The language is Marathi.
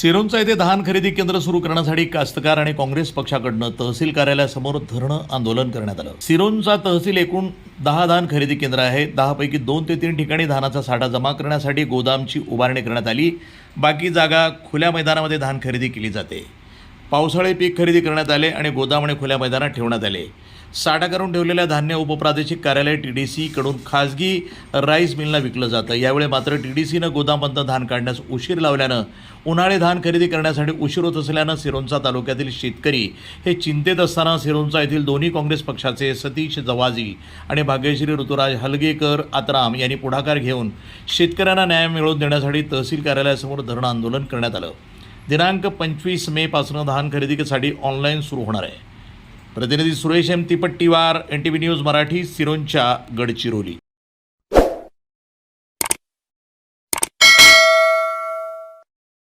सिरोंचा येथे धान खरेदी केंद्र सुरू करण्यासाठी कास्तकार आणि काँग्रेस पक्षाकडून तहसील कार्यालयासमोर धरणं आंदोलन करण्यात आलं। सिरोंचा तहसील एकूण 10 धान खरेदी केंद्र आहे। 10 पैकी 2 ते 3 ठिकाणी धानाचा साठा जमा करण्यासाठी गोदामची उभारणी करण्यात आली। बाकी जागा खुल्या मैदानामध्ये धान खरेदी केली जाते। पावसाळी पीक खरेदी करण्यात आले आणि गोदाम आणि खुल्या मैदानात ठेवण्यात आले। साठा करून ठेवलेल्या धान्य उपप्रादेशिक कार्यालय TDC कडून खाजगी राईस मिलला विकलं जातं। यावेळी मात्र TDCनं गोदामातून धान काढण्यास उशीर लावल्यानं उन्हाळी धान खरेदी करण्यासाठी उशीर होत असल्यानं सिरोंचा तालुक्यातील शेतकरी हे चिंतेत असताना सिरोंचा येथील दोन्ही काँग्रेस पक्षाचे सतीश जवाजी आणि भाग्यश्री ऋतुराज हलगेकर आत्राम यांनी पुढाकार घेऊन शेतकऱ्यांना न्याय मिळवून देण्यासाठी तहसील कार्यालयासमोर धरणं आंदोलन करण्यात आलं। दिनांक 25 मे पासून धान खरेदीसाठी ऑनलाईन सुरू होणार आहे। प्रतिनिधी Suresh M. तिपट्टीवार, NTV news Marathi, Sironcha, Gadchiroli.